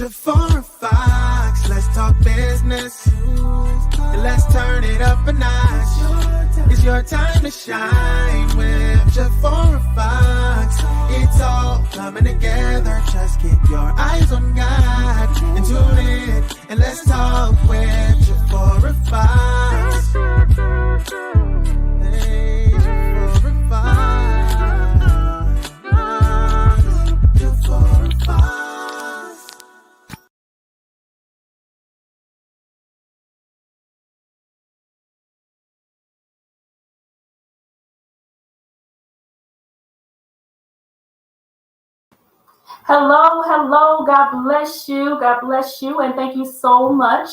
Jafora Fox, let's talk business. And let's turn it up a notch. It's your time to shine with Jafora Fox. It's all coming together. Just keep your eyes on God and tune in. And let's talk with Jafora Fox. Hey, Jafora Fox. Jafora Fox. Hello, God bless you, and thank you so much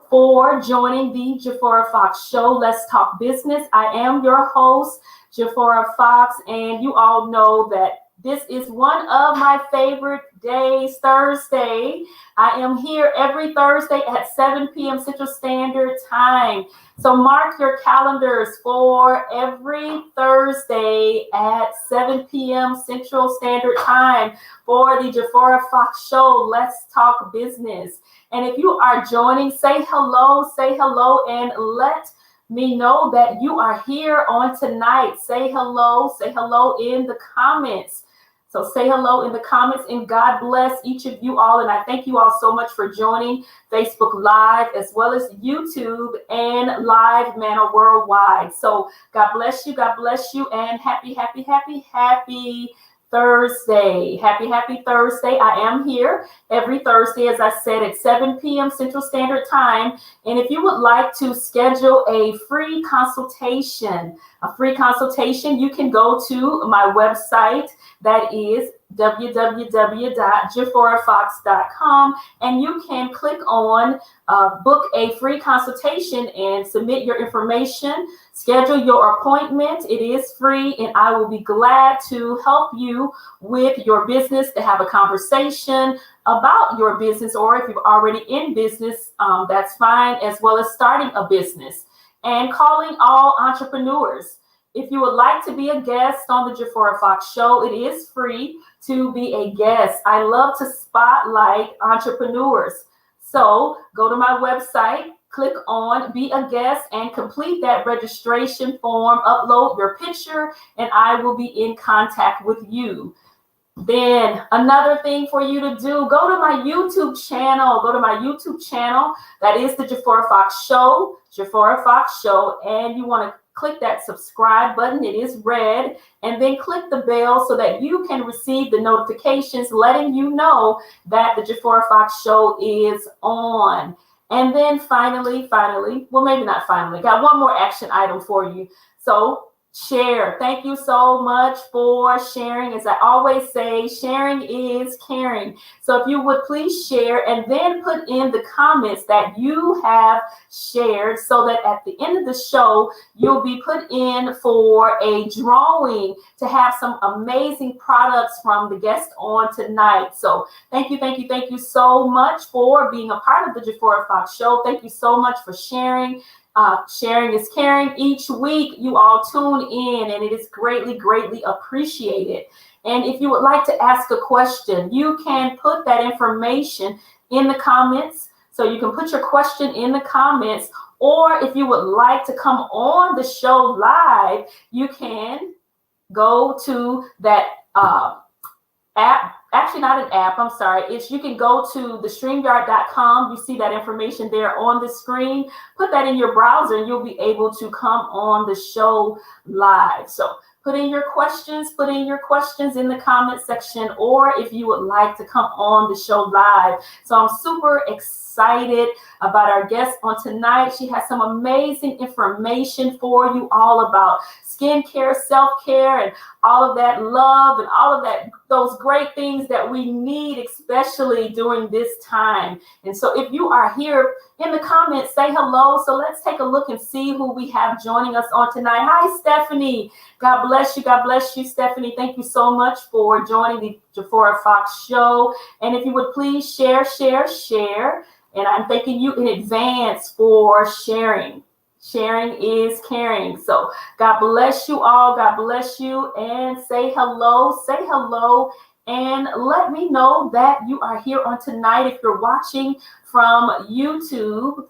for joining the Jafora Fox Show. Let's talk business. I am your host, Jafora Fox, and you all know that this is one of my favorite days, Thursday. I am here every Thursday at 7 p.m. Central Standard Time. So mark your calendars for every Thursday at 7 p.m. Central Standard Time for the Jafora Fox Show. Let's talk business. And if you are joining, say hello, and let me know that you are here on tonight. Say hello in the comments. So say hello in the comments, and God bless each of you all. And I thank you all so much for joining Facebook Live as well as YouTube and Live Manna Worldwide. So God bless you, and happy Thursday. Happy Thursday. I am here every Thursday, as I said, at 7 p.m. Central Standard Time. And if you would like to schedule a free consultation, you can go to my website. That is www.jaforafox.com, and you can click on book a free consultation and submit your information, schedule your appointment. It is free, and I will be glad to help you with your business, to have a conversation about your business, or if you're already in business, that's fine, as well as starting a business, and calling all entrepreneurs. If you would like to be a guest on the Jafora Fox Show, it is free to be a guest. I love to spotlight entrepreneurs. So go to my website, click on Be a Guest, and complete that registration form. Upload your picture, and I will be in contact with you. Then another thing for you to do, go to my YouTube channel. That is the Jafora Fox Show, and you want to click that subscribe button. It is red, and then click the bell so that you can receive the notifications letting you know that the Jafora Fox Show is on. And then finally, well, maybe not finally, got one more action item for you. So share. Thank you so much for sharing. As I always say, sharing is caring. So if you would please share, and then put in the comments that you have shared, so that at the end of the show, you'll be put in for a drawing to have some amazing products from the guest on tonight. So thank you so much for being a part of the Jafora Fox Show. Thank you so much for sharing. Sharing is caring. Each week you all tune in, and it is greatly appreciated. And if you would like to ask a question, you can put that information in the comments. So you can put your question in the comments, or if you would like to come on the show live, you can go to that app. Actually, not an app, I'm sorry. You can go to the StreamYard.com. You see that information there on the screen. Put that in your browser, and you'll be able to come on the show live. So put in your questions in the comment section, or if you would like to come on the show live. So I'm super excited about our guest on tonight. She has some amazing information for you all about skincare, self-care, and all of that love, and all of that, those great things that we need, especially during this time. And so if you are here in the comments, say hello. So let's take a look and see who we have joining us on tonight. Hi, Stephanie. God bless you, Stephanie. Thank you so much for joining the Jafora Fox Show. And if you would please share. And I'm thanking you in advance for sharing. Sharing is caring. So God bless you all. God bless you. And say hello and let me know that you are here on tonight. If you're watching from YouTube,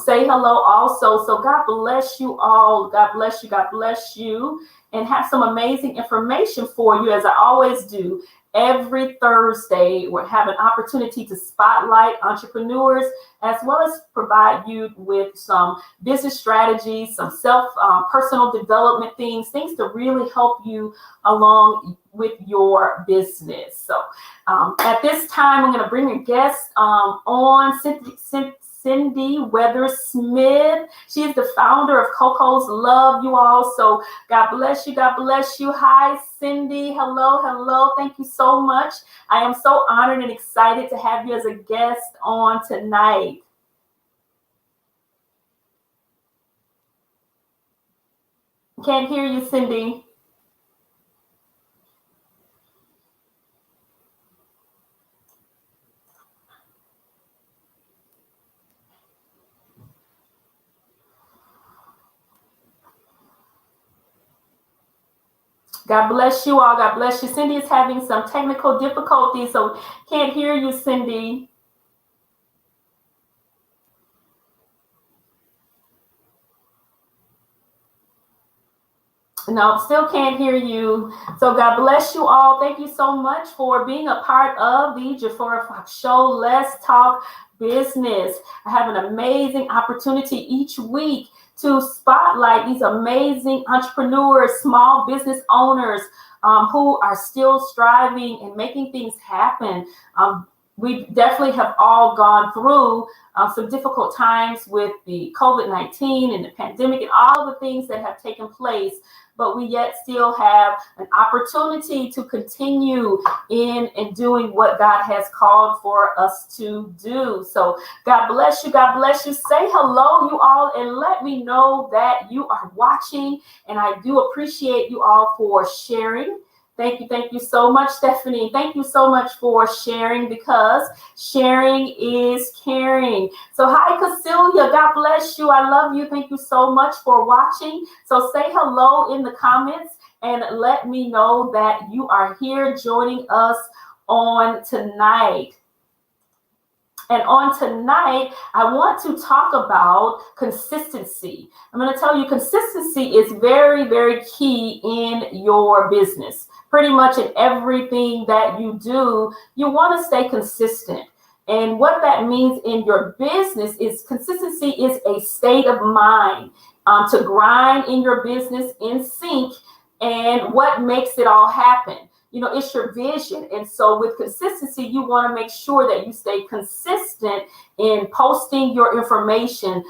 say hello also. So God bless you all. God bless you. God bless you. And have some amazing information for you, as I always do. Every Thursday, we have an opportunity to spotlight entrepreneurs, as well as provide you with some business strategies, some personal development things to really help you along with your business. So at this time, I'm going to bring a guest on, Cindy Weathersmith. She is the founder of Koko's Love, you all. So God bless you. God bless you. Hi, Cindy. Hello, hello. Thank you so much. I am so honored and excited to have you as a guest on tonight. Can't hear you, Cindy. God bless you all. God bless you. Cindy is having some technical difficulties, so can't hear you, Cindy. No, still can't hear you. So God bless you all. Thank you so much for being a part of the Jafora Fox Show. Let's talk business. I have an amazing opportunity each week to spotlight these amazing entrepreneurs, small business owners who are still striving and making things happen. We definitely have all gone through some difficult times with the COVID-19 and the pandemic and all the things that have taken place, but we yet still have an opportunity to continue in and doing what God has called for us to do. So God bless you. God bless you. Say hello, you all, and let me know that you are watching. And I do appreciate you all for sharing. Thank you so much, Stephanie. Thank you so much for sharing, because sharing is caring. So hi, Cecilia. God bless you. I love you. Thank you so much for watching. So say hello in the comments and let me know that you are here joining us on tonight. And on tonight, I want to talk about consistency. I'm going to tell you, consistency is very, very key in your business. Pretty much in everything that you do, you want to stay consistent. And what that means in your business is consistency is a state of mind to grind in your business in sync. And what makes it all happen? It's your vision. And so with consistency, you want to make sure that you stay consistent in posting your information,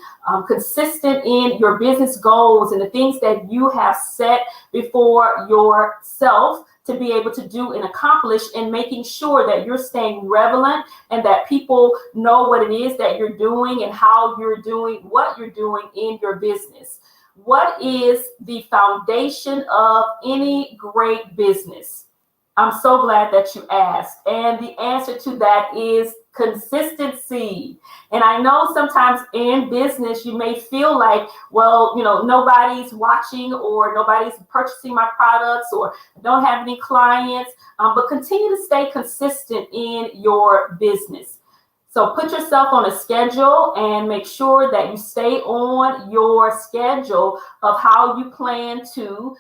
consistent in your business goals and the things that you have set before yourself to be able to do and accomplish, and making sure that you're staying relevant and that people know what it is that you're doing and how you're doing what you're doing in your business. What is the foundation of any great business? I'm so glad that you asked. And the answer to that is consistency. And I know sometimes in business, you may feel like, well, nobody's watching or nobody's purchasing my products or I don't have any clients, but continue to stay consistent in your business. So put yourself on a schedule and make sure that you stay on your schedule of how you plan to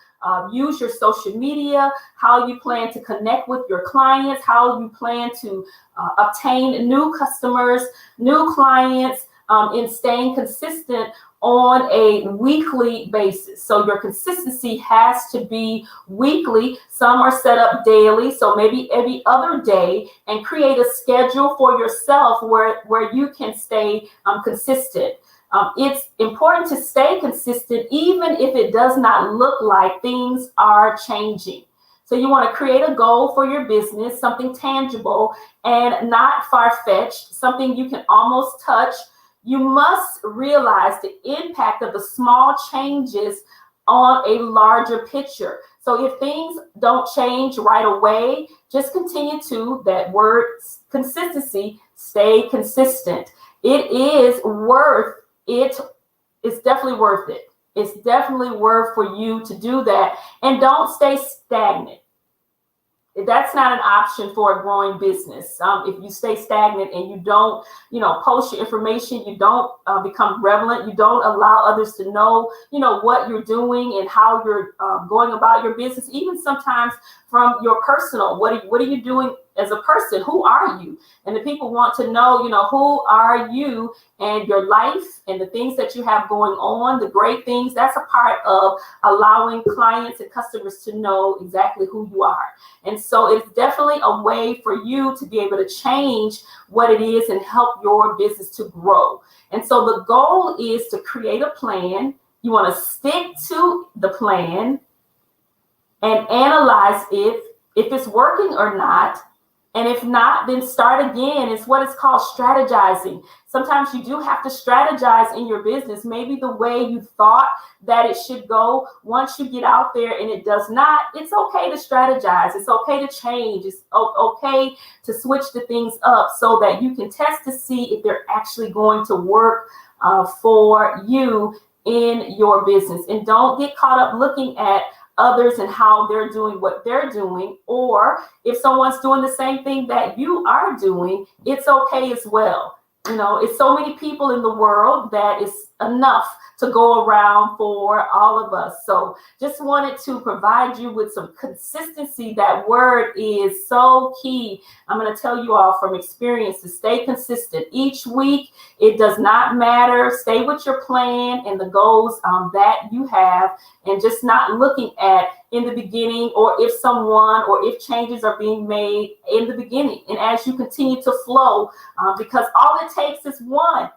use your social media, how you plan to connect with your clients, how you plan to obtain new customers, new clients, in staying consistent on a weekly basis. So your consistency has to be weekly. Some are set up daily, so maybe every other day, and create a schedule for yourself where you can stay consistent. It's important to stay consistent even if it does not look like things are changing. So you want to create a goal for your business, something tangible and not far-fetched, something you can almost touch. You must realize the impact of the small changes on a larger picture. So if things don't change right away, just continue to, that word consistency, stay consistent. It is worth it. It's definitely worth it. It's definitely worth for you to do that. And don't stay stagnant. That's not an option for a growing business. If you stay stagnant and you don't, post your information, you don't become relevant, you don't allow others to know, what you're doing and how you're going about your business, even sometimes from your personal, what are you doing as a person? Who are you? And the people want to know, who are you and your life and the things that you have going on, the great things. That's a part of allowing clients and customers to know exactly who you are. And so it's definitely a way for you to be able to change what it is and help your business to grow. And so the goal is to create a plan. You want to stick to the plan and analyze if it's working or not. And if not, then start again. It's what is called strategizing. Sometimes you do have to strategize in your business. Maybe the way you thought that it should go, once you get out there and it does not, it's okay to strategize. It's okay to change. It's okay to switch the things up so that you can test to see if they're actually going to work for you in your business. And don't get caught up looking at others and how they're doing what they're doing, or if someone's doing the same thing that you are doing, it's okay as well. It's so many people in the world that is enough to go around for all of us. So just wanted to provide you with some consistency. That word is so key. I'm going to tell you all from experience to stay consistent each week. It does not matter. Stay with your plan and the goals that you have, and just not looking at in the beginning, or if someone or if changes are being made in the beginning. And as you continue to flow, because all it takes is one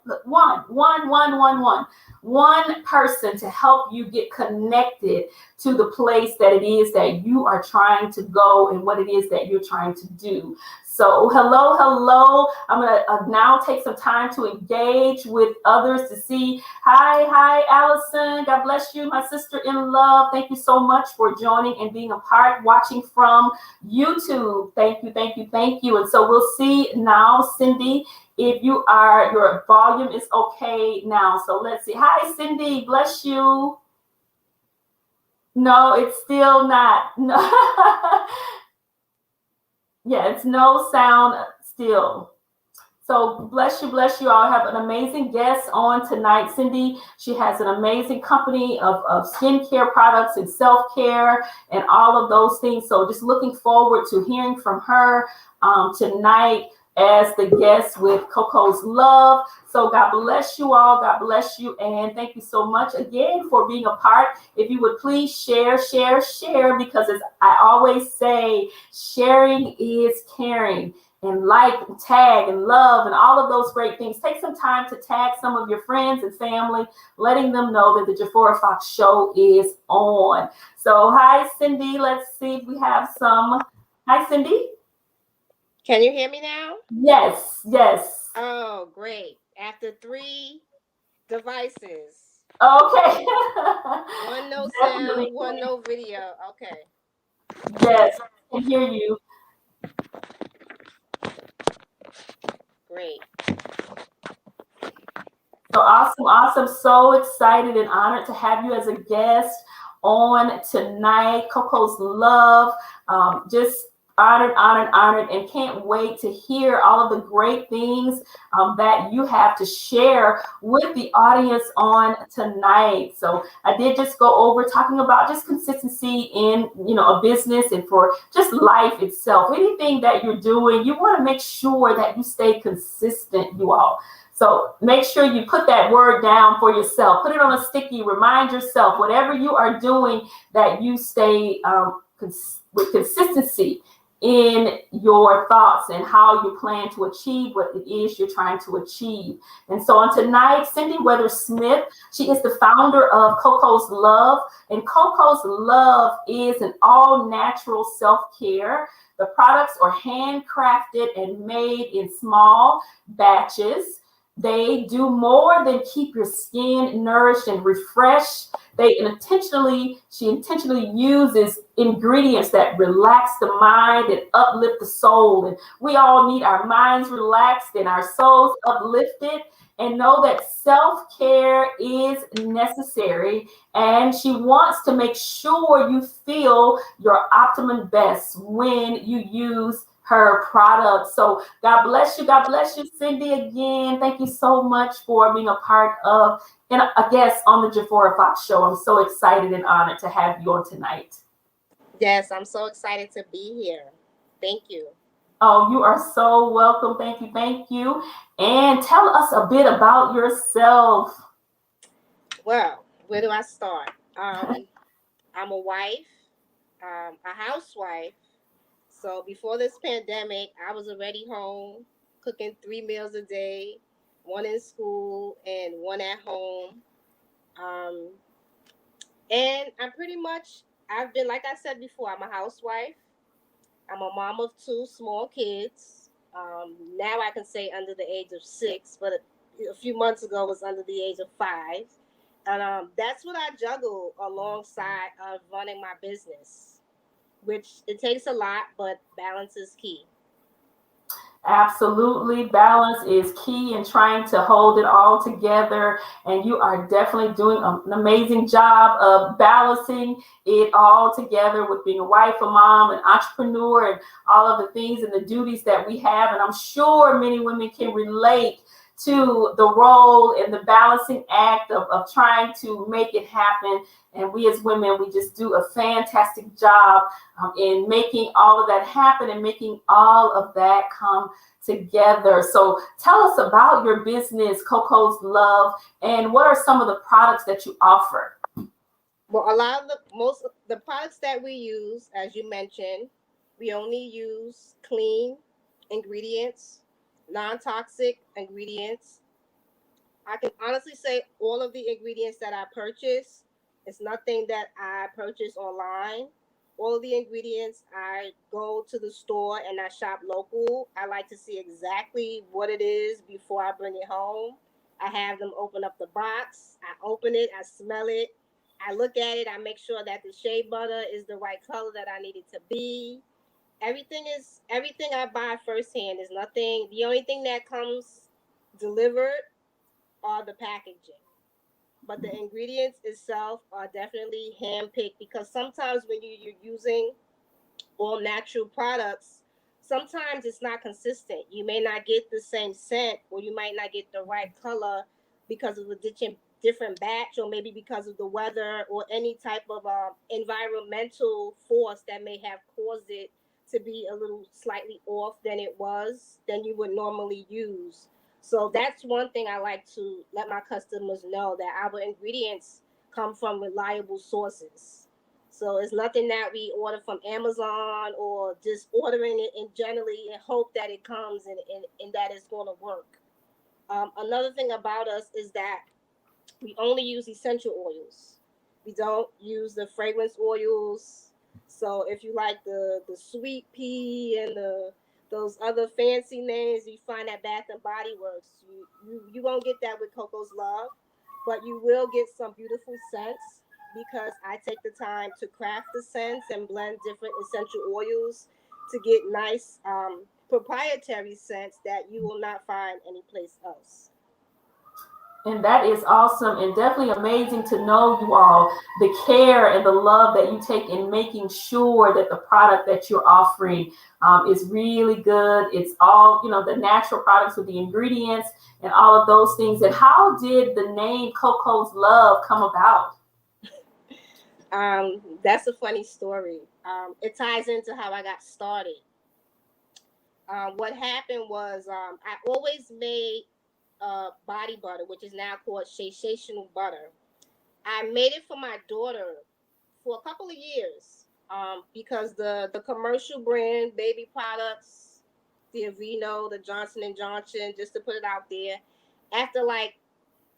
person to help you get connected to the place that it is that you are trying to go and what it is that you're trying to do. So hello. I'm going to now take some time to engage with others to see. Hi, Allison. God bless you, my sister in love. Thank you so much for joining and being a part, watching from YouTube. Thank you. And so we'll see now, Cindy, if your volume is okay now. So let's see. Hi, Cindy. Bless you. No, it's still not. No. Yeah, it's no sound still. So bless you. I have an amazing guest on tonight. Cindy, she has an amazing company of skincare products and self-care and all of those things. So just looking forward to hearing from her tonight as the guest with Koko's Love. So God bless you all. God bless you. And thank you so much again for being a part. If you would please share, because as I always say, sharing is caring. And like, tag, and love, and all of those great things. Take some time to tag some of your friends and family, letting them know that the Jafora Fox Show is on. So hi, Cindy. Let's see if we have some. Hi, Cindy. Can you hear me now? Yes. Oh, great. After 3 devices. Okay. One no sound, one no video. Okay. Yes, I can hear you. Great. So awesome. So excited and honored to have you as a guest on tonight. Koko's Love. Just honored, and can't wait to hear all of the great things that you have to share with the audience on tonight. So I did just go over talking about just consistency in a business and for just life itself. Anything that you're doing, you want to make sure that you stay consistent, you all. So make sure you put that word down for yourself. Put it on a sticky. Remind yourself, whatever you are doing, that you stay with consistency in your thoughts and how you plan to achieve what it is you're trying to achieve. And so on tonight, Cindy Weather-Smith, she is the founder of Koko's Love. And Koko's Love is an all-natural self-care. The products are handcrafted and made in small batches. They do more than keep your skin nourished and refreshed. She intentionally uses ingredients that relax the mind and uplift the soul. And we all need our minds relaxed and our souls uplifted. and know that self-care is necessary. And she wants to make sure you feel your optimum best when you use her product. So God bless you. God bless you, Cindy, again. Thank you so much for being a part of and a guest on the Jafora Fox show. I'm so excited and honored to have you on tonight. Yes, I'm so excited to be here. Thank you. Oh, you are so welcome. Thank you. Thank you. And tell us a bit about yourself. Well, where do I start? I'm a wife, a housewife. So before this pandemic, I was already home cooking 3 meals a day, one in school and one at home. Um, and I've been, like I said before, I'm a housewife. I'm a mom of two small kids. Now I can say under the age of 6, but a few months ago was under the age of 5. And that's what I juggle alongside of running my business, which it takes a lot, but balance is key. Absolutely. Balance is key in trying to hold it all together. And you are definitely doing an amazing job of balancing it all together with being a wife, a mom, an entrepreneur, and all of the things and the duties that we have. And I'm sure many women can relate to the role and the balancing act of trying to make it happen. And we as women, we just do a fantastic job in making all of that happen and making all of that come together. So tell us about your business, Coco's Love, and what are some of the products that you offer? Well, a lot of the products that we use, as you mentioned, we only use clean ingredients, non-toxic ingredients. I can honestly say all of the ingredients that I purchase, it's nothing that I purchase online. All of the ingredients, I go to the store and I shop local. I like to see exactly what it is before I bring it home. I have them open up the box. I open it, I smell it, I look at it, I make sure that the shea butter is the right color that I need it to be. Everything I buy firsthand is nothing. The only thing that comes delivered are the packaging. But the ingredients itself are definitely handpicked because sometimes when you're using all natural products, sometimes it's not consistent. You may not get the same scent, or you might not get the right color because of a different batch, or maybe because of the weather or any type of environmental force that may have caused it to be a little slightly off than you would normally use. So that's one thing I like to let my customers know, that our ingredients come from reliable sources. So it's nothing that we order from Amazon or just ordering it in generally and hope that it comes and that it's going to work. Another thing about us is that we only use essential oils. We don't use the fragrance oils. So if you like the sweet pea and the those other fancy names you find at Bath and Body Works, you won't get that with Coco's Love, but you will get some beautiful scents because I take the time to craft the scents and blend different essential oils to get nice proprietary scents that you will not find anyplace else. And that is awesome and definitely amazing to know, you all, the care and the love that you take in making sure that the product that you're offering is really good. It's all, the natural products with the ingredients and all of those things. And how did the name Coco's Love come about? That's a funny story. It ties into how I got started. What happened was I always made body butter, which is now called sensational butter. I made it for my daughter for a couple of years because the commercial brand baby products, the Aveeno, the Johnson and Johnson, just to put it out there, after like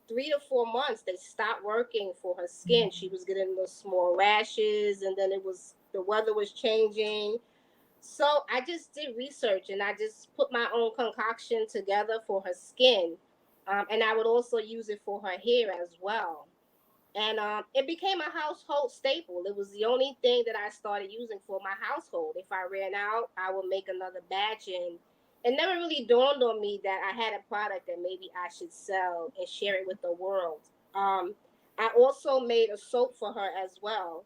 3 to 4 months, they stopped working for her skin. She was getting the small rashes, and then the weather was changing. So I just did research and I just put my own concoction together for her skin. And I would also use it for her hair as well. And it became a household staple. It was the only thing that I started using for my household. If I ran out, I would make another batch, and it never really dawned on me that I had a product that maybe I should sell and share it with the world. I also made a soap for her as well.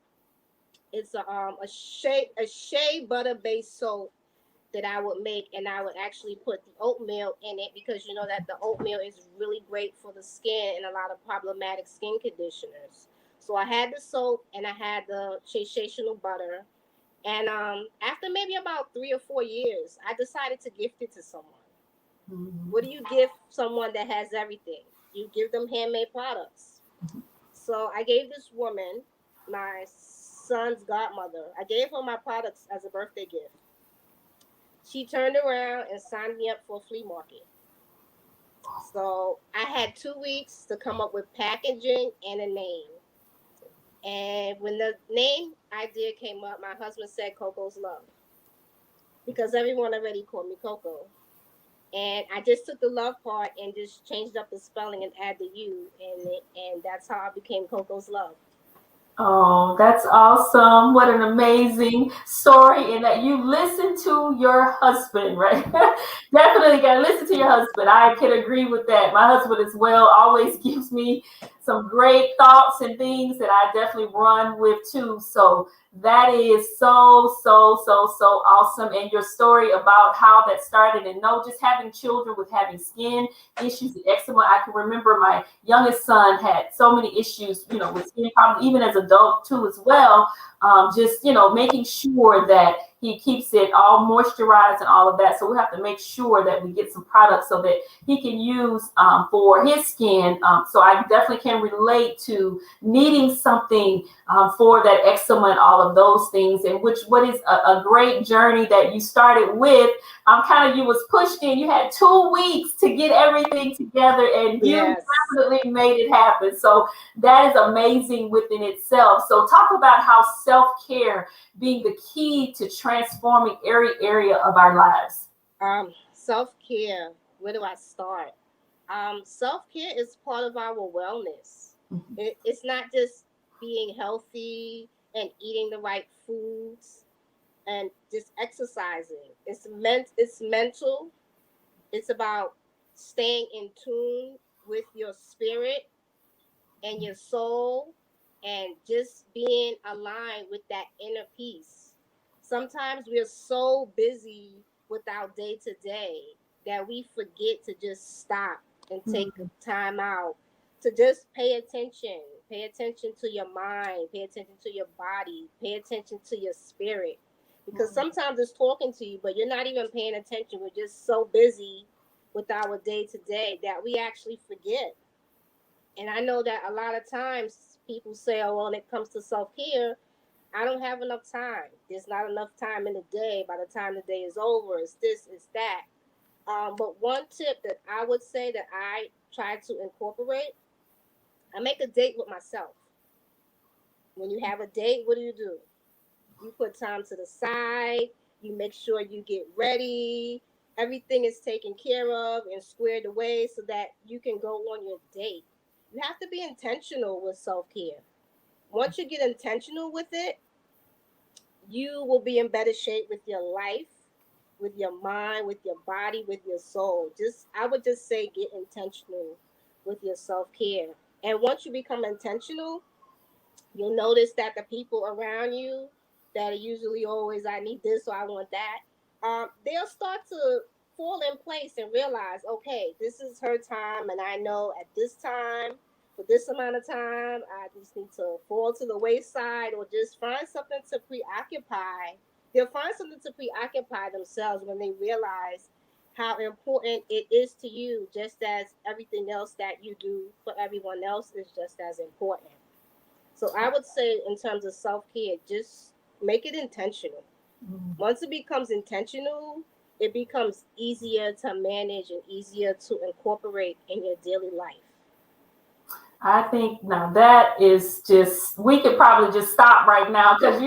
It's a shea butter based soap that I would make, and I would actually put the oatmeal in it because you know that the oatmeal is really great for the skin and a lot of problematic skin conditioners. So I had the soap and I had the sensational butter, and after maybe about 3 or 4 years, I decided to gift it to someone. Mhm. What do you give someone that has everything? You give them handmade products. So I gave this woman, my son's godmother, I gave her my products as a birthday gift. She turned around and signed me up for a flea market. So I had 2 weeks to come up with packaging and a name. And when the name idea came up, my husband said Coco's Love because everyone already called me Coco. And I just took the love part and just changed up the spelling and add the U in it, and that's how I became Coco's Love. Oh, that's awesome. What an amazing story. And that you listen to your husband, right? Definitely got to listen to your husband. I can agree with that. My husband as well always gives me some great thoughts and things that I definitely run with too. So that is so awesome. And your story about how that started, and no, just having children with having skin issues and eczema. I can remember my youngest son had so many issues, with skin problems, even as adult too, as well. Just, making sure that he keeps it all moisturized and all of that. So we have to make sure that we get some products so that he can use for his skin. So I definitely can relate to needing something for that eczema and all of those things. And what is a great journey that you started with. You was pushed in. You had 2 weeks to get everything together, and you Yes. definitely made it happen. So that is amazing within itself. So talk about how self-care being the key to transforming every area of our lives. Self-care. Where do I start? Self-care is part of our wellness. It's not just being healthy and eating the right foods and just exercising. It's mental. It's about staying in tune with your spirit and your soul and just being aligned with that inner peace. Sometimes we're so busy with our day to day that we forget to just stop and take Mhm. time out to just pay attention. Pay attention to your mind, pay attention to your body, pay attention to your spirit. Because sometimes it's talking to you, but you're not even paying attention. We're just so busy with our day to day that we actually forget. And I know that a lot of times people say, oh, well, when it comes to self care, I don't have enough time. There's not enough time in the day. By the time the day is over, it's this, it's that. But one tip that I would say that I try to incorporate, I make a date with myself. When you have a date, what do? You put time to the side, you make sure you get ready, everything is taken care of and squared away so that you can go on your date. You have to be intentional with self care. Once you get intentional with it, you will be in better shape with your life, with your mind, with your body, with your soul. I would just say get intentional with your self care. And once you become intentional, you'll notice that the people around you that are usually always, I need this or I want that, they'll start to fall in place and realize, okay, this is her time, and I know at this time, for this amount of time, I just need to fall to the wayside or just find something to preoccupy. They'll find something to preoccupy themselves when they realize how important it is to you, just as everything else that you do for everyone else is just as important. So I would say, in terms of self care, just make it intentional. Once it becomes intentional, it becomes easier to manage and easier to incorporate in your daily life. I think now that is just, we could probably just stop right now because,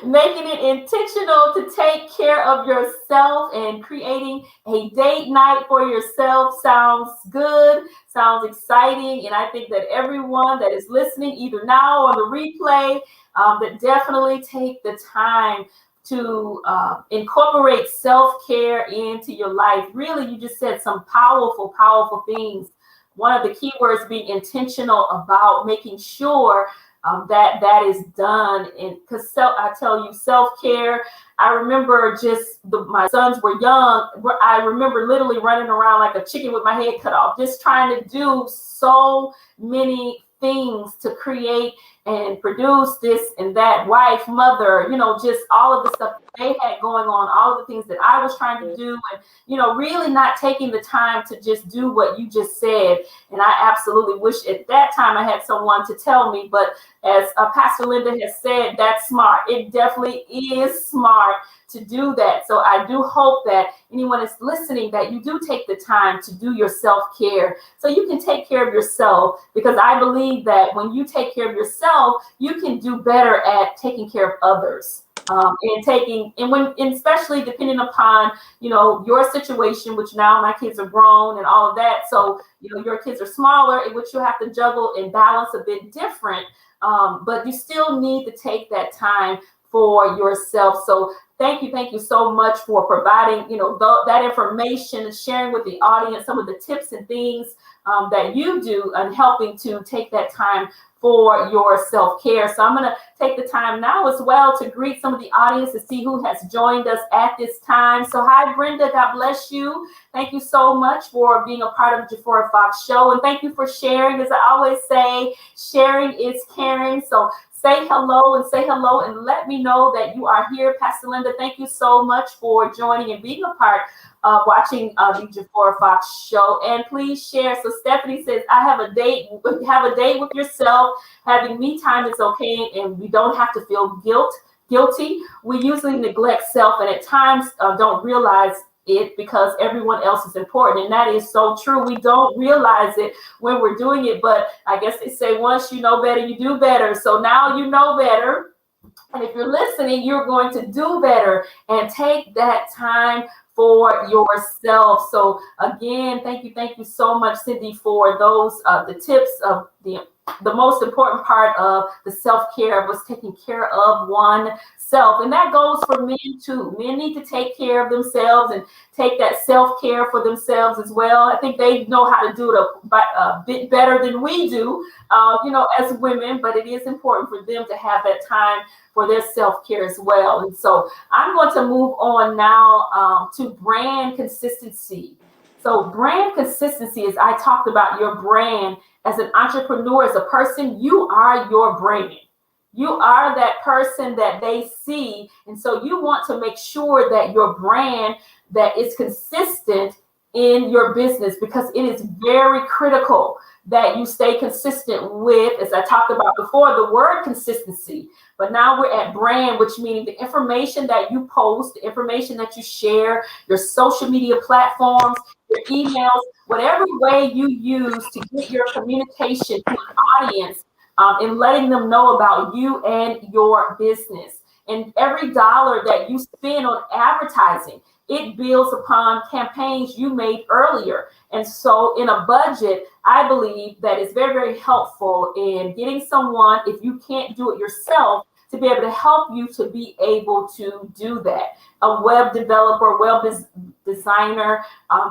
making it intentional to take care of yourself and creating a date night for yourself sounds good, sounds exciting. And I think that everyone that is listening, either now or the replay, that definitely take the time to incorporate self-care into your life. Really, you just said some powerful, powerful things. One of the key words being intentional about making sure that is done. And because I tell you, self-care, I remember my sons were young. I remember literally running around like a chicken with my head cut off, just trying to do so many things to create and produce this and that, wife, mother, just all of the stuff that they had going on, all of the things that I was trying to do, and, really not taking the time to just do what you just said. And I absolutely wish at that time I had someone to tell me, but as Pastor Linda has said, that's smart. It definitely is smart to do that. So I do hope that anyone is listening, that you do take the time to do your self-care so you can take care of yourself, because I believe that when you take care of yourself, you can do better at taking care of others. Especially depending upon, your situation, which now my kids are grown and all of that. So, your kids are smaller, in which you have to juggle and balance a bit different. But you still need to take that time for yourself. So thank you so much for providing, that information and sharing with the audience some of the tips and things that you do and helping to take that time for your self-care. So I'm going to take the time now as well to greet some of the audience to see who has joined us at this time. So hi, Brenda. God bless you. Thank you so much for being a part of the Jafora Fox Show. And thank you for sharing. As I always say, sharing is caring. So say hello and let me know that you are here. Pastor Linda, thank you so much for joining and being a part of watching the Jafora Fox Show. And please share. So Stephanie says, I have a date with yourself. Having me time is okay, and we don't have to feel guilty. We usually neglect self and at times don't realize it because everyone else is important. And that is so true. We don't realize it when we're doing it, but I guess they say once you know better, you do better. So now you know better. And if you're listening, you're going to do better and take that time for yourself. So again, thank you so much, Cindy, for those the tips of the most important part of the self-care was taking care of oneself. And that goes for men too. Men need to take care of themselves and take that self-care for themselves as well. I think they know how to do it a bit better than we do, as women, but it is important for them to have that time for their self-care as well. And so I'm going to move on now to brand consistency. So brand consistency, as I talked about your brand as an entrepreneur, as a person, you are your brand. You are that person that they see. And so you want to make sure that your brand that is consistent in your business, because it is very critical that you stay consistent with, as I talked about before, the word consistency. But now we're at brand, which means the information that you post, the information that you share, your social media platforms, your emails, whatever way you use to get your communication to an audience, and letting them know about you and your business. And every dollar that you spend on advertising, it builds upon campaigns you made earlier. And so in a budget, I believe that it's very, very helpful in getting someone, if you can't do it yourself, to be able to help you to be able to do that. A web developer, designer,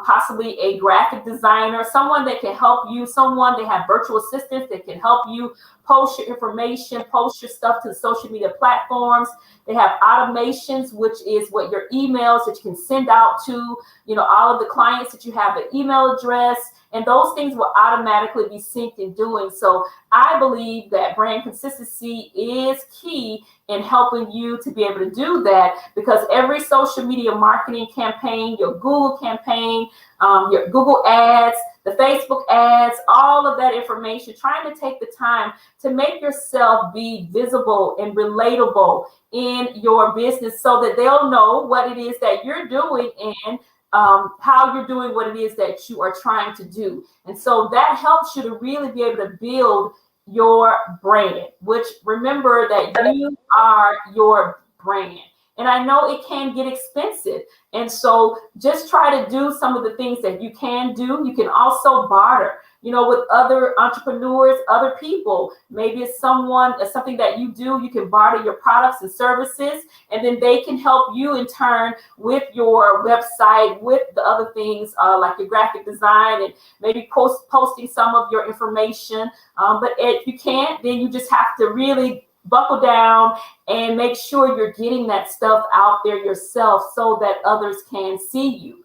possibly a graphic designer, someone that can help you, someone that have virtual assistants that can help you post your information, post your stuff to the social media platforms. They have automations, which is what your emails that you can send out to, all of the clients that you have an email address, and those things will automatically be synced in doing. So I believe that brand consistency is key in helping you to be able to do that, because every social media marketing campaign, your Google campaign, your Google ads, the Facebook ads, all of that information, trying to take the time to make yourself be visible and relatable in your business so that they'll know what it is that you're doing and how you're doing what it is that you are trying to do. And so that helps you to really be able to build your brand, which remember that you are your brand. And I know it can get expensive. And so just try to do some of the things that you can do. You can also barter. with other entrepreneurs, other people. Maybe it's something that you do. You can barter your products and services, and then they can help you in turn with your website, with the other things like your graphic design, and maybe posting some of your information. But if you can't, then you just have to really buckle down and make sure you're getting that stuff out there yourself so that others can see you.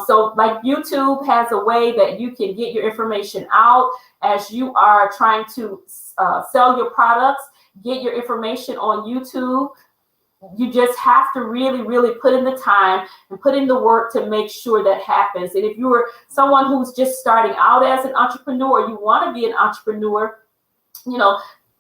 So like YouTube has a way that you can get your information out as you are trying to sell your products, get your information on YouTube. You just have to really, really put in the time and put in the work to make sure that happens. And if you are someone who's just starting out as an entrepreneur, you want to be an entrepreneur,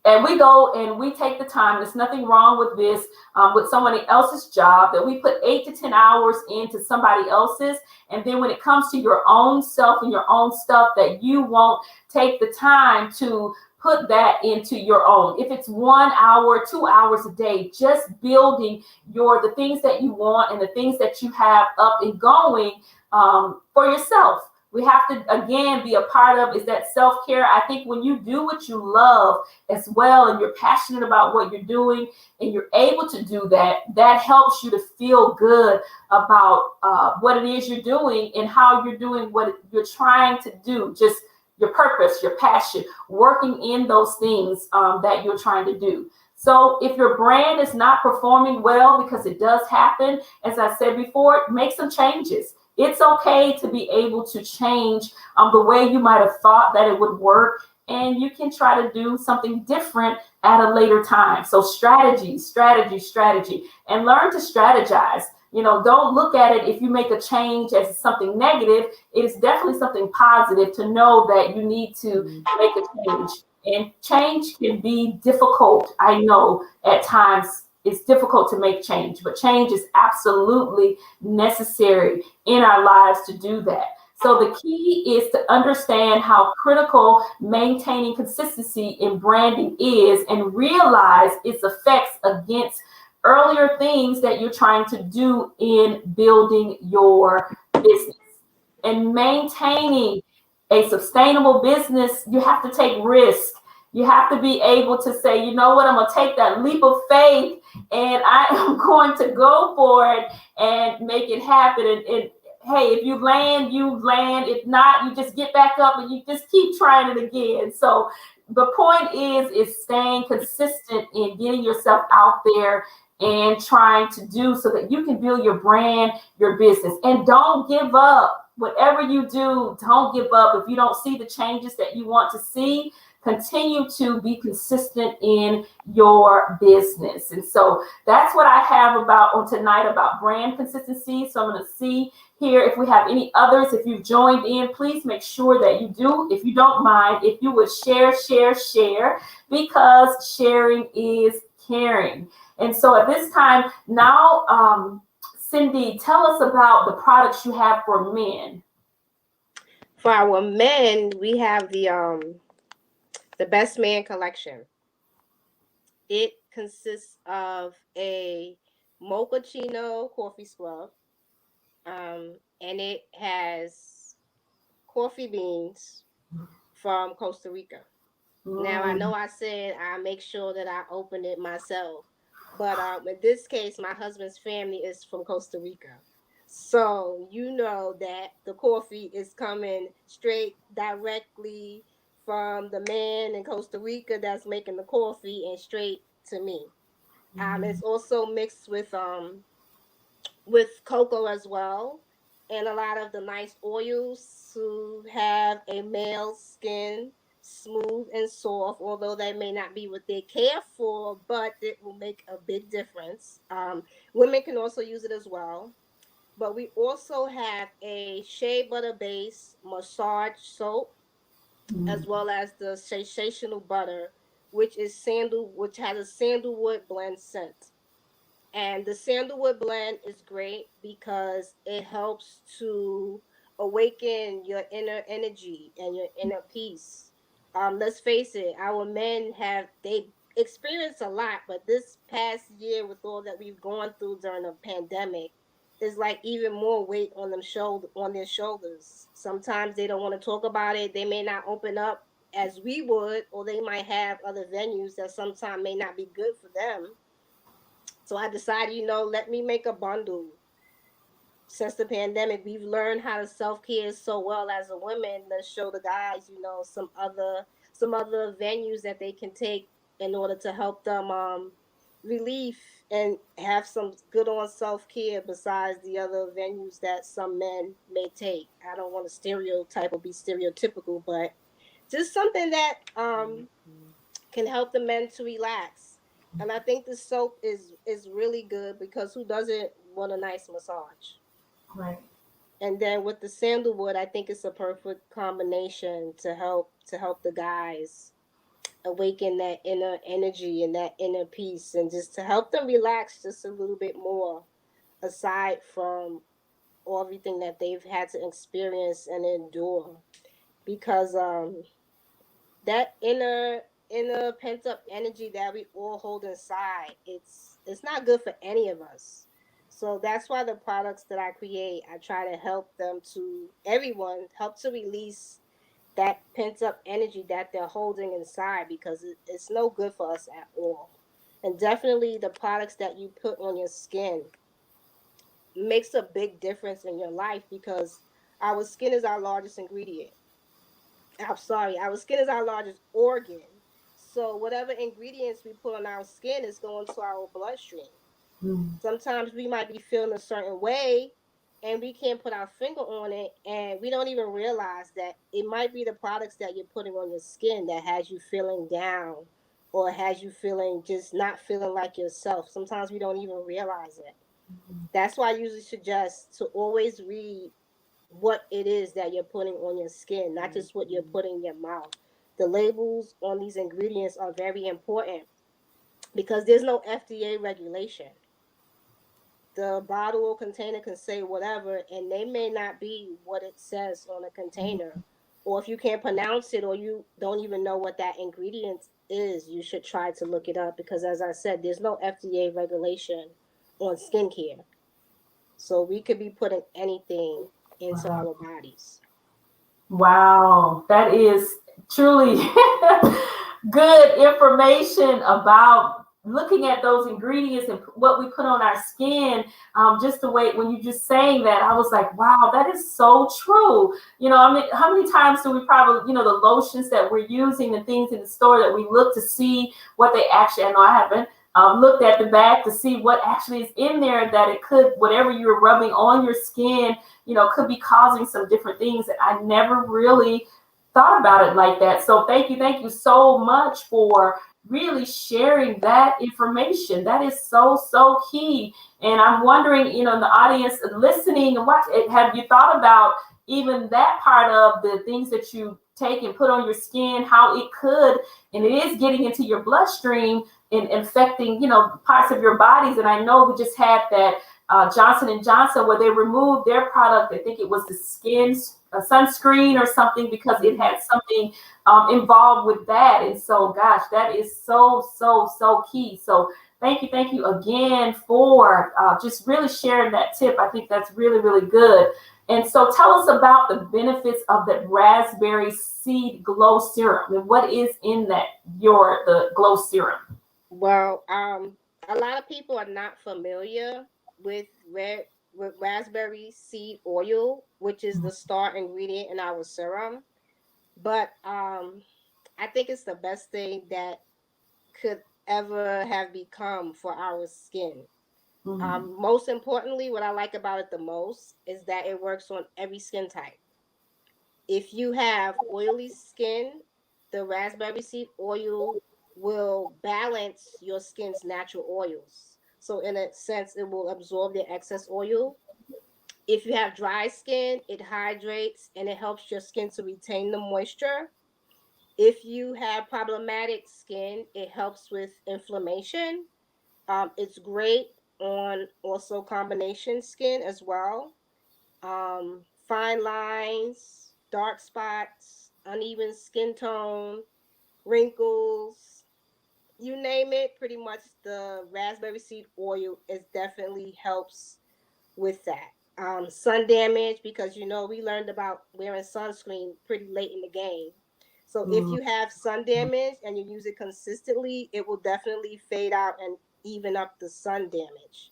and we go and we take the time. There's nothing wrong with this, with someone else's job, that we put 8 to 10 hours into somebody else's. And then when it comes to your own self and your own stuff, that you won't take the time to put that into your own. If it's 1 hour, 2 hours a day, just building the things that you want and the things that you have up and going for yourself. We have to, again, be a part of is that self-care. I think when you do what you love as well, and you're passionate about what you're doing, and you're able to do that, that helps you to feel good about what it is you're doing and how you're doing what you're trying to do. Just your purpose, your passion, working in those things that you're trying to do. So if your brand is not performing well, because it does happen, as I said before, make some changes. It's okay to be able to change the way you might have thought that it would work, and you can try to do something different at a later time. So strategy, and learn to strategize. Don't look at it if you make a change as something negative. It is definitely something positive to know that you need to make a change. And change can be difficult. I know at times it's difficult to make change, but change is absolutely necessary in our lives to do that. So the key is to understand how critical maintaining consistency in branding is, and realize its effects against earlier things that you're trying to do in building your business. And maintaining a sustainable business, you have to take risks. You have to be able to say, you know what, I'm going to take that leap of faith and I am going to go for it and make it happen. And hey, if you land, you land. If not, you just get back up and you just keep trying it again. So the point is staying consistent in getting yourself out there and trying to do so that you can build your brand, your business. And don't give up. Whatever you do, don't give up. If you don't see the changes that you want to see, continue to be consistent in your business. And so that's what I have on tonight about brand consistency. So I'm going to see here if we have any others. If you've joined in, please make sure that you do. If you don't mind, if you would share, because sharing is caring. And so at this time now, Cindy, tell us about the products you have for men. For our men, we have the Best Man collection. It consists of a mochaccino coffee scrub, and it has coffee beans from Costa Rica. Now, I know I said I make sure that I open it myself, but in this case, my husband's family is from Costa Rica. So you know that the coffee is coming straight directly from the man in Costa Rica that's making the coffee and straight to me. It's also mixed with cocoa as well, and a lot of the nice oils to have a male skin smooth and soft, although they may not be what they care for, but it will make a big difference. Women can also use it as well. But we also have a shea butter base massage soap, as well as the sensational butter, which has a sandalwood blend scent. And the sandalwood blend is great because it helps to awaken your inner energy and your inner peace. Let's face it, our men they experienced a lot, but this past year with all that we've gone through during the pandemic, is like even more weight on their shoulders. Sometimes they don't want to talk about it. They may not open up as we would, or they might have other venues that sometimes may not be good for them. So I decided, let me make a bundle. Since the pandemic, we've learned how to self-care so well as a woman. Let's show the guys, some other venues that they can take in order to help them relief and have some good on self-care besides the other venues that some men may take. I don't want to stereotype or be stereotypical, but just something that can help the men to relax. And I think the soap is really good because who doesn't want a nice massage? Right. And then with the sandalwood, I think it's a perfect combination to help the guys awaken that inner energy and that inner peace, and just to help them relax just a little bit more, aside from everything that they've had to experience and endure. Because that inner pent up energy that we all hold inside, it's not good for any of us. So that's why the products that I create, I try to help them to everyone help to release that pent up energy that they're holding inside, because it's no good for us at all. And definitely the products that you put on your skin makes a big difference in your life, because our skin is our largest ingredient. I'm sorry, our skin is our largest organ. So whatever ingredients we put on our skin is going to our bloodstream. Mm. Sometimes we might be feeling a certain way and we can't put our finger on it, and we don't even realize that it might be the products that you're putting on your skin that has you feeling down, or has you feeling just not feeling like yourself. Sometimes we don't even realize it. That's why I usually suggest to always read what it is that you're putting on your skin, not just what you're putting in your mouth. The labels on these ingredients are very important because there's no FDA regulation. The bottle or container can say whatever, and they may not be what it says on a container. Or if you can't pronounce it, or you don't even know what that ingredient is, you should try to look it up, because, as I said, there's no FDA regulation on skincare. So we could be putting anything into Wow. our bodies. Wow, that is truly good information about looking at those ingredients and what we put on our skin. Just the way when you just saying that, I was like, wow, that is so true. I mean, how many times do we probably, the lotions that we're using, the things in the store that we look to see what they actually, I know I haven't looked at the back to see what actually is in there, that it could, whatever you're rubbing on your skin, could be causing some different things that I never really thought about it like that. So thank you so much for really sharing that information. That is so, so key. And I'm wondering, in the audience listening and watch, have you thought about even that part of the things that you take and put on your skin, how it could, and it is getting into your bloodstream and infecting, parts of your bodies. And I know we just had that Johnson and Johnson, where they removed their product. I think it was the skin sunscreen or something, because it had something involved with that. And so, gosh, that is so, so, so key. So thank you again for just really sharing that tip. I think that's really, really good. And so tell us about the benefits of the raspberry seed glow serum, and what is in the glow serum. Well, a lot of people are not familiar with raspberry seed oil, which is the star ingredient in our serum. But I think it's the best thing that could ever have become for our skin. Mhm. Most importantly, what I like about it the most is that it works on every skin type. If you have oily skin, the raspberry seed oil will balance your skin's natural oils. So, in a sense, it will absorb the excess oil. If you have dry skin, it hydrates and it helps your skin to retain the moisture. If you have problematic skin, it helps with inflammation. It's great on also combination skin as well. Fine lines, dark spots, uneven skin tone, wrinkles, you name it. Pretty much the raspberry seed oil is definitely helps with that. Sun damage, because we learned about wearing sunscreen pretty late in the game. So if you have sun damage and you use it consistently, it will definitely fade out and even up the sun damage.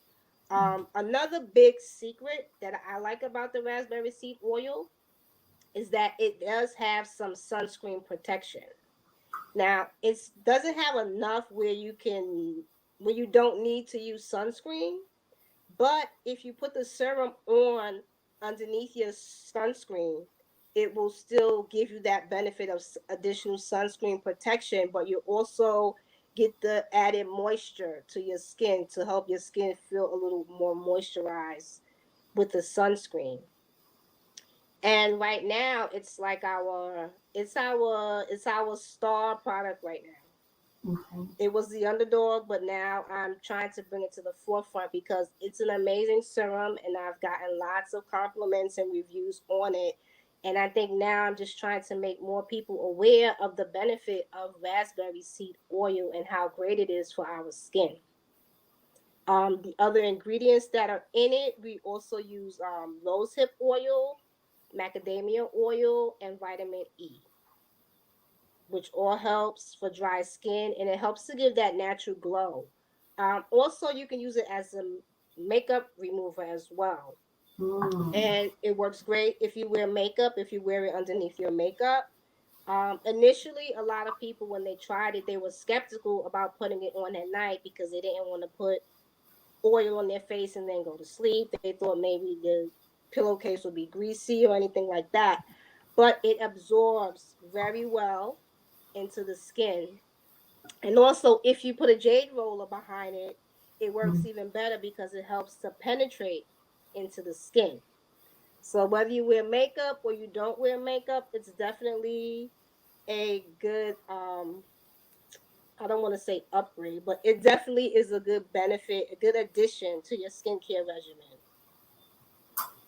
Another big secret that I like about the raspberry seed oil is that it does have some sunscreen protection. Now, it doesn't have enough where you don't need to use sunscreen, but if you put the serum on underneath your sunscreen, it will still give you that benefit of additional sunscreen protection, but you also get the added moisture to your skin to help your skin feel a little more moisturized with the sunscreen. And right now it's like our star product right now. Okay. It was the underdog, but now I'm trying to bring it to the forefront because it's an amazing serum and I've gotten lots of compliments and reviews on it. And I think now I'm just trying to make more people aware of the benefit of raspberry seed oil and how great it is for our skin. The other ingredients that are in it, we also use rosehip oil, macadamia oil, and vitamin E, which all helps for dry skin and it helps to give that natural glow. Also, you can use it as a makeup remover as well. And it works great if you wear makeup, if you wear it underneath your makeup. Initially, a lot of people, when they tried it, they were skeptical about putting it on at night because they didn't want to put oil on their face and then go to sleep. They thought maybe the pillowcase would be greasy or anything like that. But it absorbs very well into the skin. And also, if you put a jade roller behind it, it works even better because it helps to penetrate into the skin. So whether you wear makeup or you don't wear makeup, it's definitely a good I don't want to say upgrade, but it definitely is a good benefit, a good addition to your skincare regimen.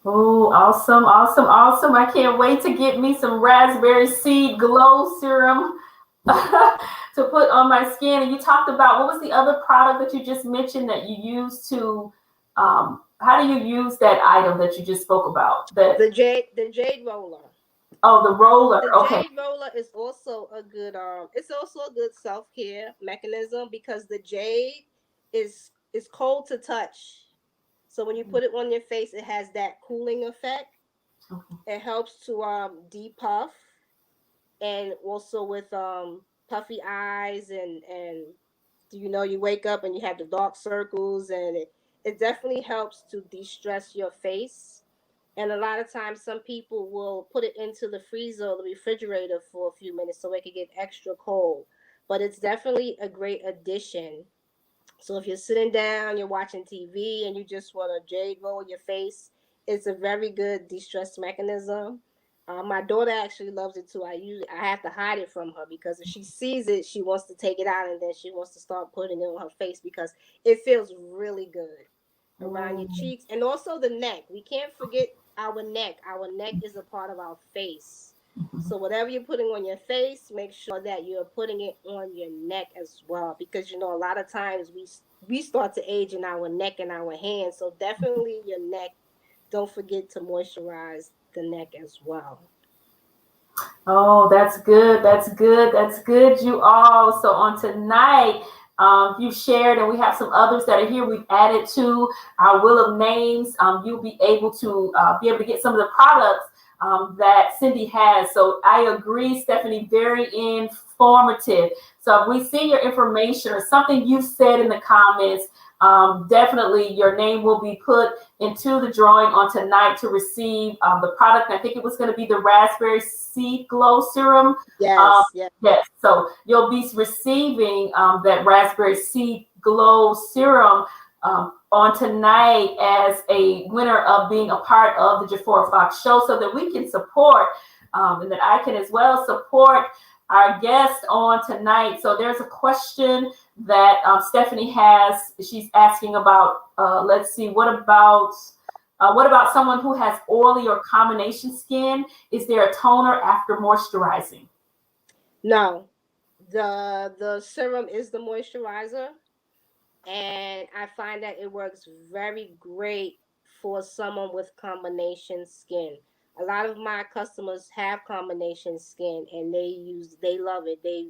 Oh, awesome, awesome, awesome. I can't wait to get me some raspberry seed glow serum to put on my skin. And you talked about, what was the other product that you just mentioned that you use to, how do you use that item that you just spoke about? That, The jade roller. oh, the roller. The Okay. jade roller is also a good it's also a good self-care mechanism because the jade is cold to touch. So when you put it on your face, it has that cooling effect. Okay. It helps to depuff, and also with puffy eyes, and you wake up and you have the dark circles, and it definitely helps to de-stress your face. And a lot of times, some people will put it into the freezer or the refrigerator for a few minutes so it can get extra cold. But it's definitely a great addition. So if you're sitting down, you're watching TV, and you just want to jade roll your face, it's a very good de-stress mechanism. My daughter actually loves it too. I have to hide it from her because if she sees it, she wants to take it out and then she wants to start putting it on her face because it feels really good around your cheeks and also the neck. We can't forget our neck. Our neck is a part of our face. So whatever you're putting on your face, make sure that you're putting it on your neck as well, because a lot of times we start to age in our neck and our hands. So definitely your neck. Don't forget to moisturize the neck as well. Oh, that's good. That's good. That's good, you all. So on tonight, you shared, and we have some others that are here. We've added to our wheel of names. You'll be able to get some of the products that Cindy has. So I agree, Stephanie, very informative. So if we see your information or something you said in the comments, definitely your name will be put into the drawing on tonight to receive the product. I think it was going to be the raspberry seed glow serum. Yes, yes. Yes. So you'll be receiving that raspberry seed glow serum on tonight as a winner of being a part of the Jafora Fox show, so that we can support and that I can as well support our guest on tonight. So there's a question that Stephanie has. She's asking about, let's see, what about someone who has oily or combination skin? Is there a toner after moisturizing? No, the serum is the moisturizer, and I find that it works very great for someone with combination skin. A lot of my customers have combination skin and they love it. They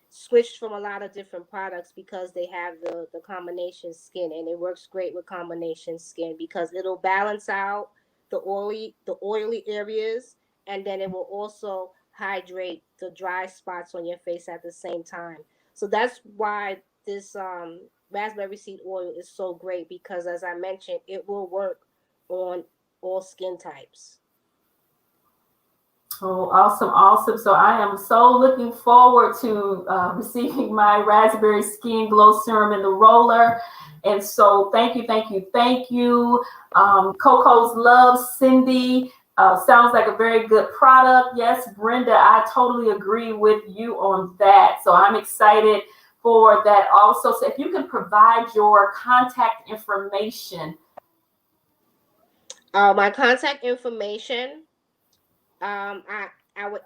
switched from a lot of different products because they have the combination skin, and it works great with combination skin because it'll balance out the oily areas, and then it will also hydrate the dry spots on your face at the same time. So that's why this raspberry seed oil is so great, because as I mentioned, it will work on all skin types. Oh, awesome, awesome. So I am so looking forward to receiving my raspberry skin glow serum in the roller. And so thank you, thank you, thank you. Coco's Love, Cindy. Sounds like a very good product. Yes, Brenda, I totally agree with you on that. So I'm excited for that also. So if you can provide your contact information. My contact information, our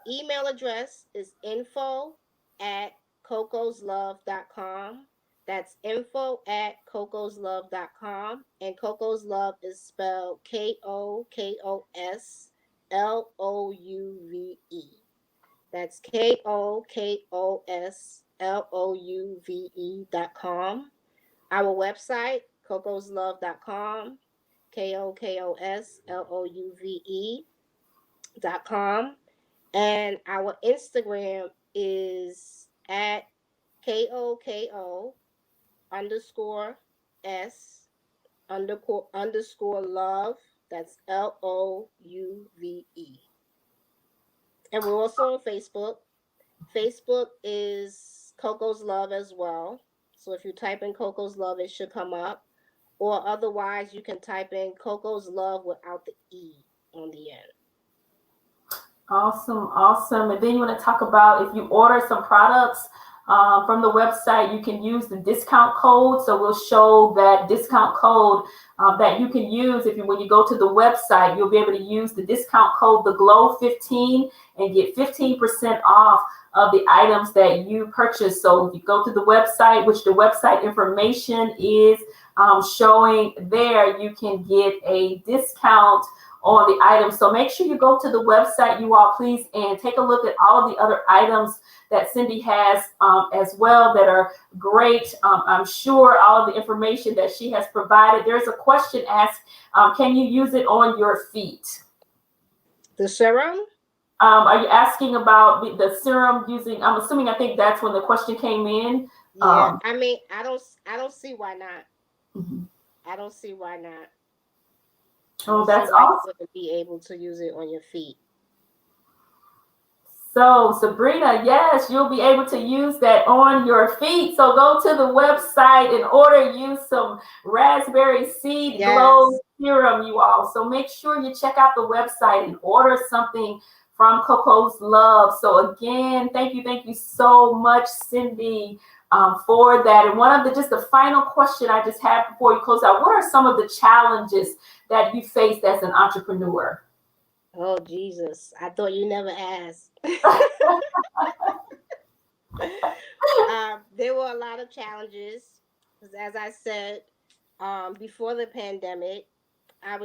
email address is info@cocoslove.com. That's info@cocoslove.com. And Coco's Love is spelled KOKOSLOUVE. That's KOKOSLOUVE.com. Our website, cocoslove.com, KOKOSLOUVE.com. And our Instagram is at KOKO underscore S underscore love. That's LOUVE. And we're also on Facebook. Facebook is Coco's Love as well. So if you type in Coco's Love, it should come up. Or otherwise, you can type in Coco's Love without the E on the end. Awesome, awesome. And then you want to talk about if you order some products from the website, you can use the discount code. So we'll show that discount code that you can use when you go to the website. You'll be able to use the discount code, the Glow15, and get 15% off of the items that you purchase. So if you go to the website, which the website information is showing there, you can get a discount on the items. So make sure you go to the website, you all, please, and take a look at all of the other items that Cindy has as well that are great. I'm sure all of the information that she has provided. There's a question asked, can you use it on your feet? The serum? Are you asking about the serum using, I think that's when the question came in. Yeah, I mean, I don't see why not. Mm-hmm. I don't see why not. Oh, that's awesome. You wouldn't be able to use it on your feet. So Sabrina, yes, you'll be able to use that on your feet. So go to the website and order you some raspberry seed glow serum, you all. So make sure you check out the website and order something from Coco's Love. So again, thank you so much, Cindy, for that. And one of the final question I just have before you close out, what are some of the challenges that you faced as an entrepreneur? Oh, Jesus. I thought you never asked. There were a lot of challenges. As I said, before the pandemic, I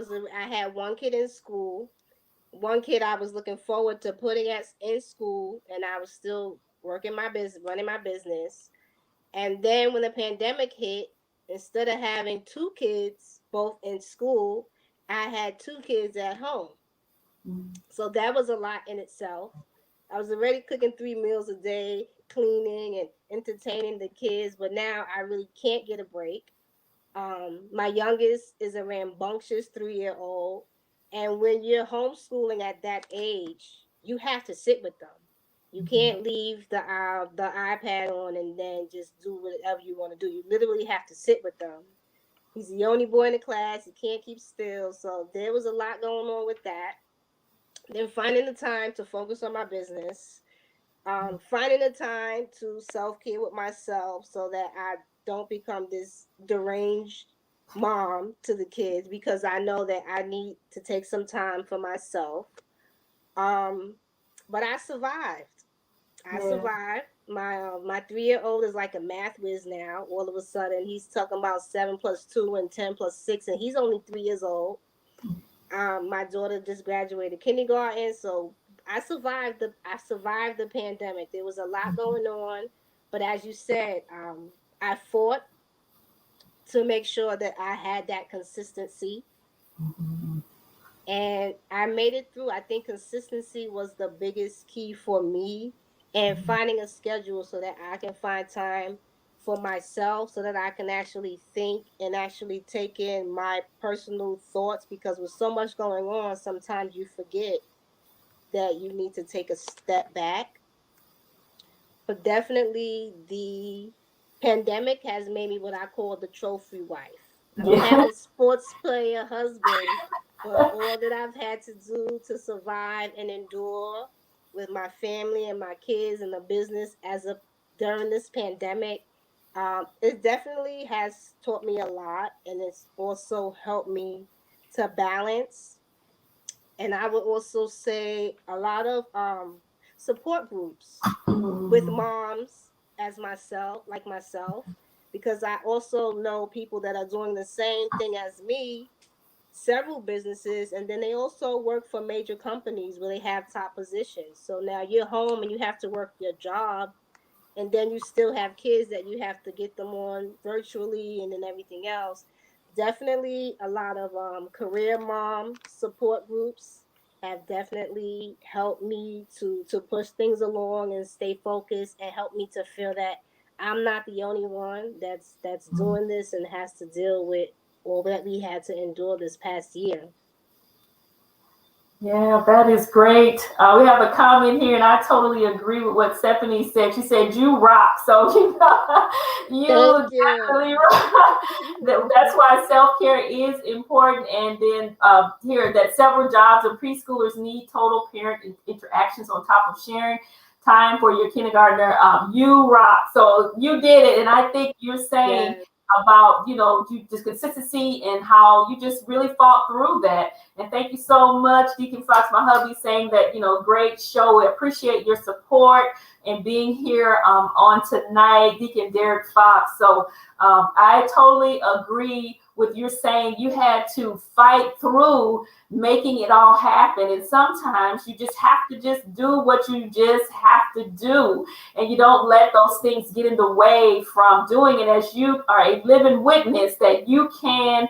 had one kid in school. One kid I was looking forward to putting in school, and I was still working my business, running my business. And then when the pandemic hit, instead of having two kids both in school, I had two kids at home. So that was a lot in itself. I was already cooking 3 meals a day, cleaning and entertaining the kids, but now I really can't get a break. My youngest is a rambunctious 3-year-old, and when you're homeschooling at that age, you have to sit with them. You can't leave the iPad on and then just do whatever you want to do. You literally have to sit with them. He's the only boy in the class. He can't keep still, so there was a lot going on with that. Then finding the time to focus on my business, finding the time to self-care with myself so that I don't become this deranged mom to the kids, because I know that I need to take some time for myself. But I survived. I survived. My 3-year-old is like a math whiz now. All of a sudden, he's talking about 7 + 2 and 10 + 6, and he's only 3 years old. My daughter just graduated kindergarten, so I survived the pandemic. There was a lot going on, but as you said, I fought to make sure that I had that consistency, and I made it through. I think consistency was the biggest key for me, and finding a schedule so that I can find time for myself, so that I can actually think and actually take in my personal thoughts, because with so much going on, sometimes you forget that you need to take a step back. But definitely the pandemic has made me what I call the trophy wife. I don't have Yeah. the sports player husband, but all that I've had to do to survive and endure with my family and my kids and the business during this pandemic, it definitely has taught me a lot, and it's also helped me to balance. And I would also say a lot of support groups with moms as myself, like myself, because I also know people that are doing the same thing as me, several businesses, and then they also work for major companies where they have top positions. So now you're home and you have to work your job, and then you still have kids that you have to get them on virtually and then everything else. Definitely a lot of career mom support groups have definitely helped me to push things along and stay focused, and help me to feel that I'm not the only one that's doing this and has to deal with all that we had to endure this past year. Yeah, that is great. We have a comment here, and I totally agree with what Stephanie said. She said, "You rock." So Thank you you. definitely rock. That's why self care is important. And then here that several jobs and preschoolers need total parent interactions on top of sharing time for your kindergartner. You rock. So you did it, and I think you're saying Yes. about you just consistency and how you just really fought through that. And thank you so much, Deacon Fox, my hubby, saying that, great show. We appreciate your support and being here on tonight, Deacon Derek Fox. So I totally agree with you saying you had to fight through making it all happen. And sometimes you just have to just do what you just have to do. And you don't let those things get in the way from doing it, as you are a living witness that you can,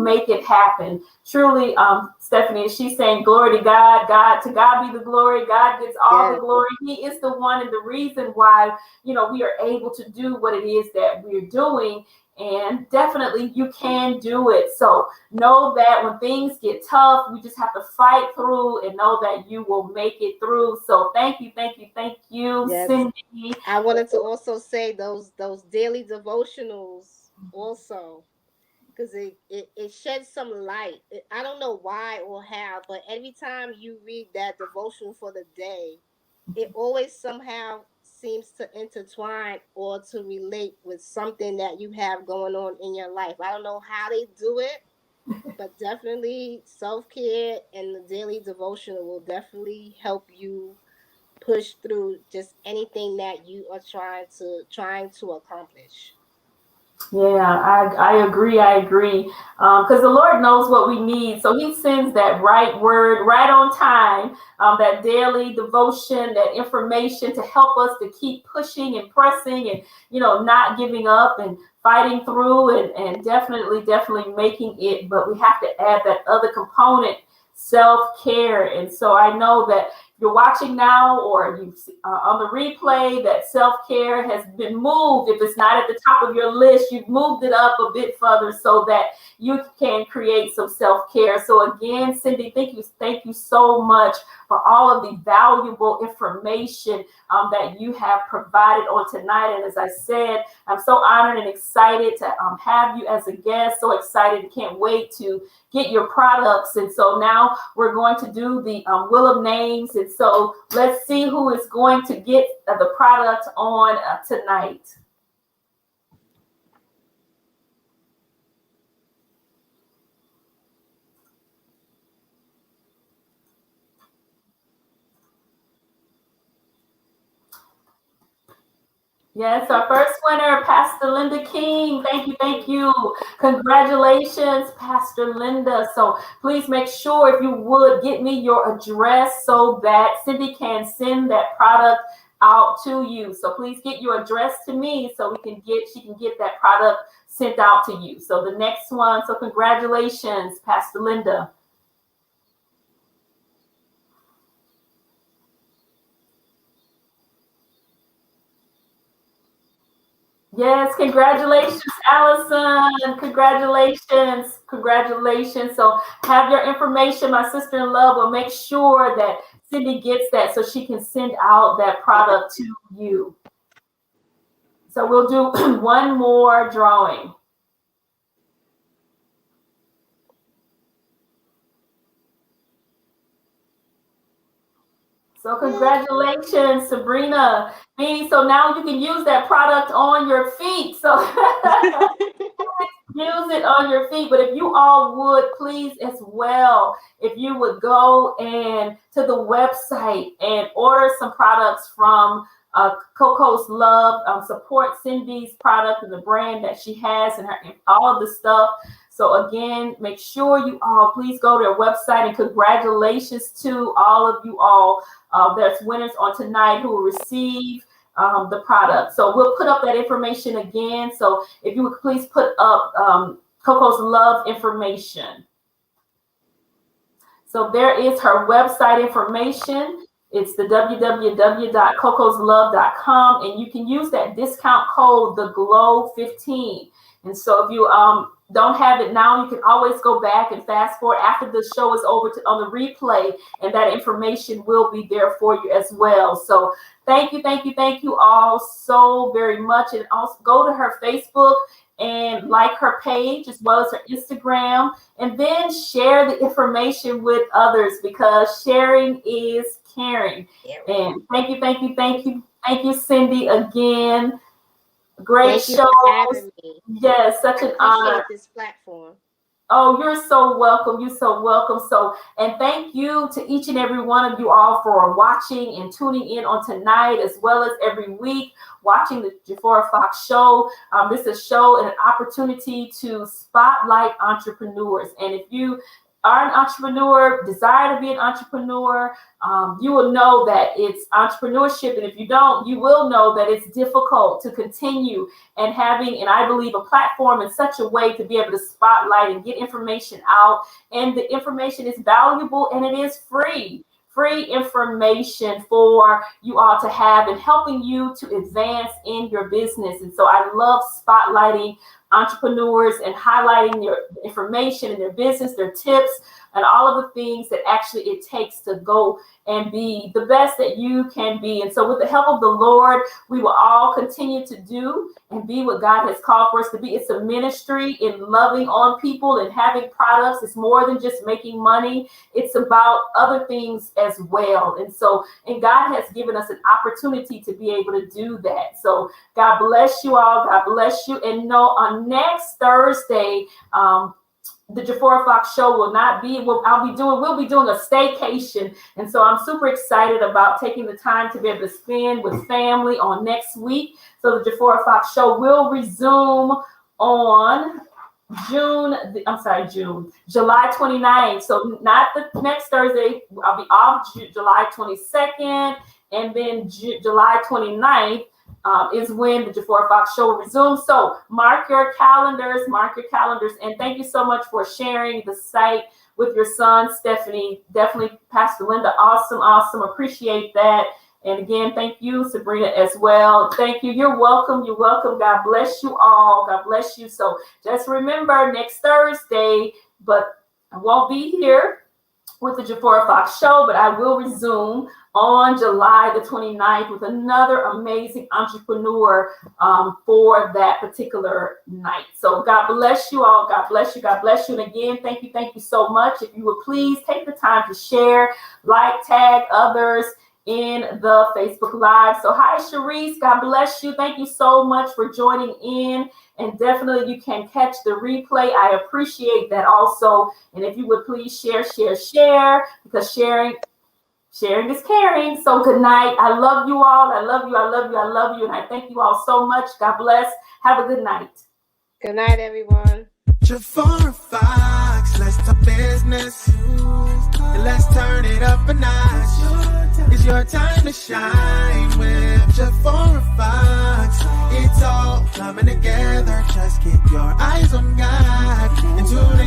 make it happen. Truly, Stephanie, she's saying, glory to God, to God be the glory. God gets all the Yes. glory. He is the one and the reason why, we are able to do what it is that we're doing. And definitely you can do it. So know that when things get tough, we just have to fight through and know that you will make it through. So thank you, Yes. Cindy. I wanted to also say those daily devotionals also, because it sheds some light. I don't know why or how, but every time you read that devotional for the day, it always somehow seems to intertwine or to relate with something that you have going on in your life. I don't know how they do it, but definitely self-care and the daily devotional will definitely help you push through just anything that you are trying to accomplish. Yeah, I agree. I agree. Because the Lord knows what we need. So He sends that right word right on time, that daily devotion, that information to help us to keep pushing and pressing and, not giving up and fighting through and definitely making it. But we have to add that other component, self care. And so I know that you're watching now or you on the replay that self-care has been moved. If it's not at the top of your list, you've moved it up a bit further so that you can create some self-care. So again, Cindy, thank you so much for all of the valuable information that you have provided on tonight. And as I said, I'm so honored and excited to have you as a guest. So excited, can't wait to get your products. And so now we're going to do the Wheel of Names. And so let's see who is going to get the product on tonight. Yes, our first winner, Pastor Linda King. Thank you, thank you. Congratulations, Pastor Linda. So please make sure, if you would, get me your address so that Cindy can send that product out to you. So please get your address to me so she can get that product sent out to you. So the next one, so congratulations, Pastor Linda. Yes, congratulations, Allison. Congratulations. Congratulations. So have your information. My sister-in-law will make sure that Cindy gets that so she can send out that product to you. So we'll do one more drawing. So congratulations, Sabrina. So now you can use that product on your feet. So use it on your feet. But if you all would please as well, if you would go and to the website and order some products from Coco's Love, support Cindy's product and the brand that she has and all of the stuff. So again, make sure you all please go to their website, and congratulations to all of you all. There's winners on tonight who will receive the product. So we'll put up that information again. So if you would please put up Coco's Love information. So there is her website information. It's the www.cocoslove.com, and you can use that discount code, the GLOW15. And so if you don't have it now, you can always go back and fast forward after the show is over on the replay, and that information will be there for you as well. So thank you all so very much. And also go to her Facebook and like her page as well as her Instagram, and then share the information with others, because sharing is caring. And thank you, Cindy, again. Great show. Yes, such an honor. This platform. Oh, you're so welcome. You're so welcome. So, and thank you to each and every one of you all for watching and tuning in on tonight, as well as every week watching the Jafora Fox show. This is a show and an opportunity to spotlight entrepreneurs. And if you are an entrepreneur, desire to be an entrepreneur, you will know that it's entrepreneurship. And if you don't, you will know that it's difficult to continue and having, and I believe, a platform in such a way to be able to spotlight and get information out. And the information is valuable, and it is free information for you all to have and helping you to advance in your business. And so I love spotlighting entrepreneurs and highlighting their information and their business, their tips, and all of the things that actually it takes to go and be the best that you can be. And so with the help of the Lord, we will all continue to do and be what God has called for us to be. It's a ministry in loving on people and having products. It's more than just making money. It's about other things as well. And so, and God has given us an opportunity to be able to do that. So God bless you all. God bless you. And know on next Thursday, the Jafora Fox show will not be, we'll be doing a staycation. And so I'm super excited about taking the time to be able to spend with family on next week. So the Jafora Fox show will resume on July 29th. So not the next Thursday. I'll be off July 22nd, and then July 29th is when the Jafora Fox show will resume. So mark your calendars. And thank you so much for sharing the site with your son, Stephanie. Definitely, Pastor Linda. Awesome. Appreciate that. And again, thank you, Sabrina, as well. Thank you. You're welcome. God bless you all. God bless you. So just remember, next Thursday, but I won't be here with the Jafora Fox show, but I will resume on July the 29th with another amazing entrepreneur for that particular night. So God bless you all. God bless you. And again, thank you so much. If you would please take the time to share, like, tag others in the Facebook Live. So hi, Sharice. God bless you. Thank you so much for joining in. And definitely you can catch the replay. I appreciate that also. And if you would please share, because sharing Sharing is caring. So good night. I love you all. I love you. I love you. I love you. And I thank you all so much. God bless. Have a good night. Good night, everyone. Jafora Fox, let's talk business. And let's turn it up a notch. It's your time to shine with Jafora Fox. It's all coming together. Just keep your eyes on God and tune